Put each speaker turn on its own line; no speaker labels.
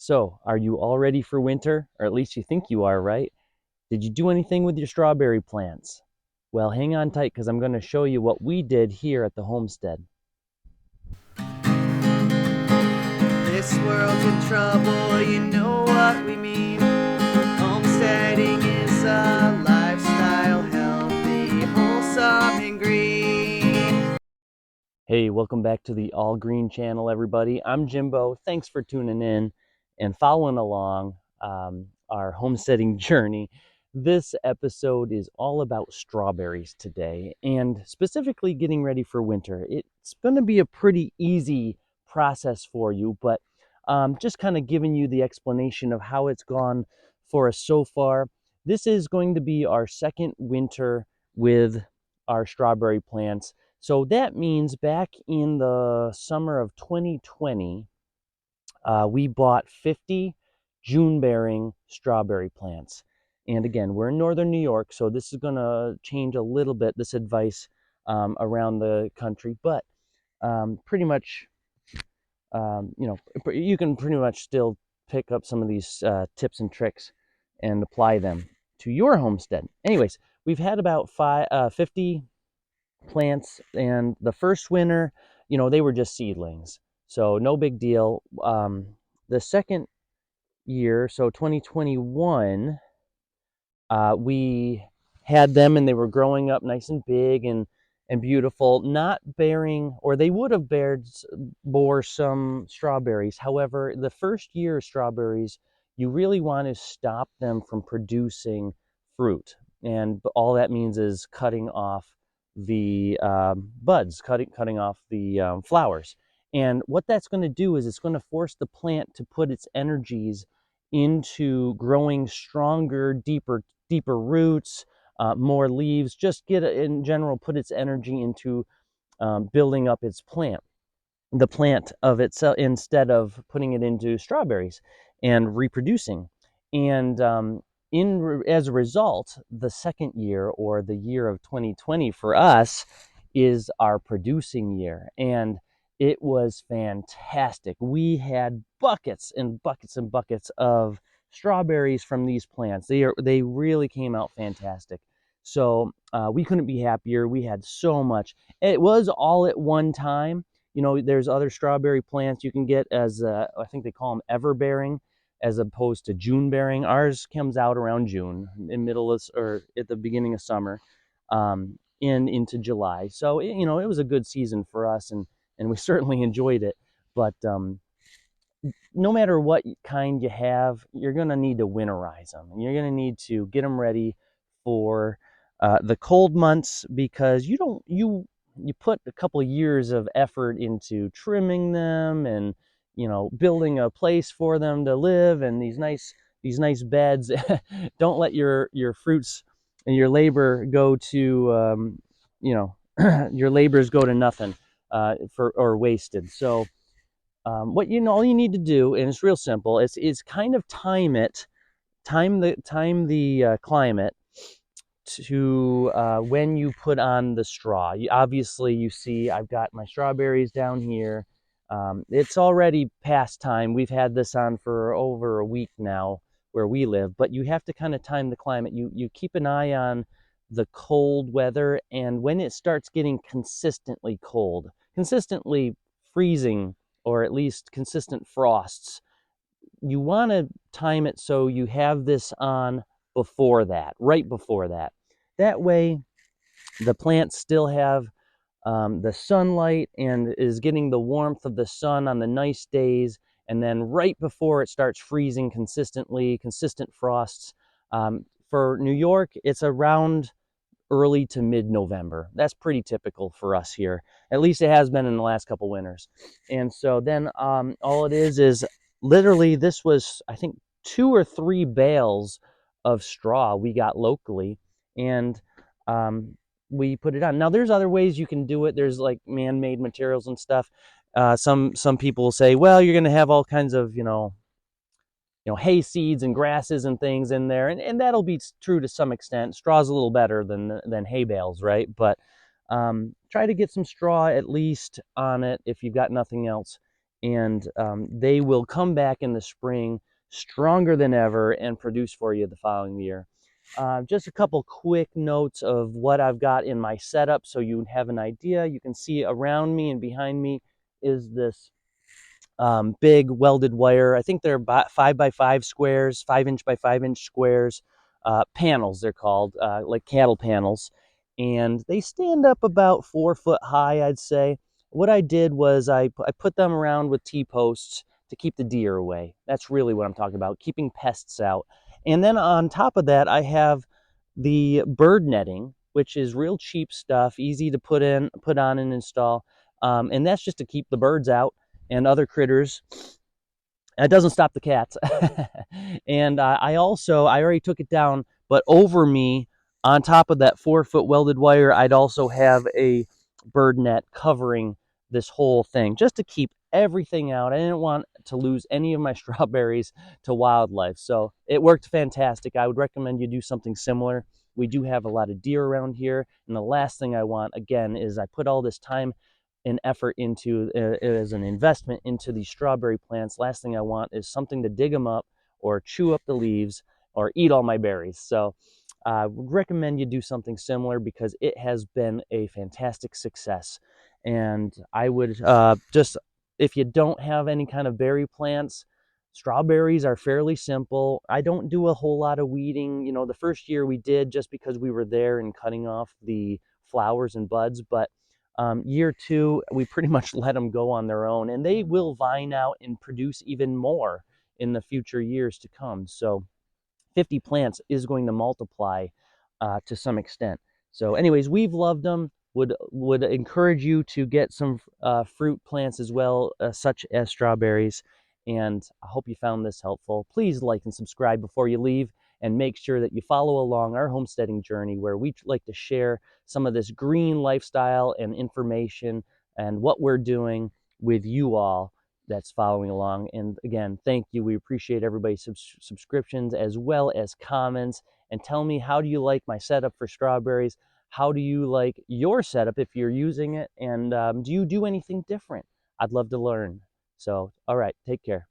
So, are you all ready for winter? Or at least you think you are, right? Did you do anything with your strawberry plants? Well, hang on tight because I'm going to show you what we did here at the homestead.
This world's in trouble, you know what we mean. Homesteading is a lifestyle, healthy, wholesome, and green.
Hey, welcome back to the All Green channel, everybody. I'm Jimbo. Thanks for tuning in and following along our homesteading journey. This episode is all about strawberries today and specifically getting ready for winter. It's going to be a pretty easy process for you, but just kind of giving you the explanation of how it's gone for us so far. This is going to be our second winter with our strawberry plants. So that means back in the summer of 2020, we bought 50 June-bearing strawberry plants. And again, we're in northern New York, so this is going to change a little bit, this advice around the country. But pretty much, you can pretty much still pick up some of these tips and tricks and apply them to your homestead. Anyways, we've had about 50 plants, and the first winter, they were just seedlings, so no big deal. The second year, so 2021, we had them and they were growing up nice and big and beautiful, not bearing, or they would have bore some strawberries. However, the first year of strawberries, you really want to stop them from producing fruit, and all that means is cutting off the buds, cutting off the flowers. And what that's going to do is it's going to force the plant to put its energies into growing stronger, deeper roots, more leaves. Just in general, put its energy into building up its plant, the plant of itself, instead of putting it into strawberries and reproducing. And as a result, the second year, or the year of 2020 for us, is our producing year. And it was fantastic. We had buckets and buckets and buckets of strawberries from these plants. They really came out fantastic. So we couldn't be happier. We had so much. It was all at one time. There's other strawberry plants you can get as I think they call them everbearing, as opposed to June bearing. Ours comes out around June, in middle of, or at the beginning of summer, into July. So it was a good season for us, and we certainly enjoyed it. But no matter what kind you have, you're going to need to winterize them, and you're going to need to get them ready for the cold months, because you put a couple of years of effort into trimming them and building a place for them to live, and these nice beds. Don't let your fruits and your labor go to your labors go to nothing, for or wasted. So all you need to do, and it's real simple, is kind of time the climate to when you put on the straw. Obviously, you see I've got my strawberries down here. It's already past time. We've had this on for over a week now where we live, but you have to kind of time the climate. You keep an eye on the cold weather, and when it starts getting consistently cold, consistently freezing, or at least consistent frosts, you want to time it so you have this on before that, right before that. That way, the plants still have the sunlight and is getting the warmth of the sun on the nice days. And then right before it starts freezing consistently, consistent frosts. For New York, it's around early to mid-November. That's pretty typical for us here. At least it has been in the last couple winters. And so then all it is literally, this was, I think, 2 or 3 bales of straw we got locally, and we put it on. Now, there's other ways you can do it. There's like man-made materials and stuff. Some people will say, well, you're going to have all kinds of hay seeds and grasses and things in there, and that'll be true to some extent. Straw's a little better than hay bales, right? But try to get some straw at least on it if you've got nothing else, and they will come back in the spring stronger than ever and produce for you the following year. Just a couple quick notes of what I've got in my setup so you have an idea. You can see around me and behind me is this big welded wire. I think they're about 5x5 squares, 5-inch by 5-inch squares, panels they're called, like cattle panels. And they stand up about 4 foot high, I'd say. What I did was I put them around with T-posts to keep the deer away. That's really what I'm talking about, keeping pests out. And then on top of that, I have the bird netting, which is real cheap stuff, easy to put on and install. And that's just to keep the birds out and other critters. It doesn't stop the cats. And I already took it down, but over me, on top of that 4-foot welded wire, I'd also have a bird net covering this whole thing just to keep everything out. I didn't want to lose any of my strawberries to wildlife. So it worked fantastic. I would recommend you do something similar. We do have a lot of deer around here. And the last thing I want, again, is I put all this time and effort into as an investment into these strawberry plants. Last thing I want is something to dig them up or chew up the leaves or eat all my berries. So I would recommend you do something similar because it has been a fantastic success. And I would just, if you don't have any kind of berry plants, strawberries are fairly simple. I don't do a whole lot of weeding. You know, the first year we did just because we were there and cutting off the flowers and buds, but year 2, we pretty much let them go on their own, and they will vine out and produce even more in the future years to come. So 50 plants is going to multiply to some extent. So anyways, we've loved them. Would encourage you to get some fruit plants as well, such as strawberries. And I hope you found this helpful. Please like and subscribe before you leave, and make sure that you follow along our homesteading journey, where we like to share some of this green lifestyle and information and what we're doing with you all that's following along. And again, thank you. We appreciate everybody's subscriptions as well as comments. And tell me, how do you like my setup for strawberries? How do you like your setup if you're using it? And do you do anything different? I'd love to learn. So, all right, take care.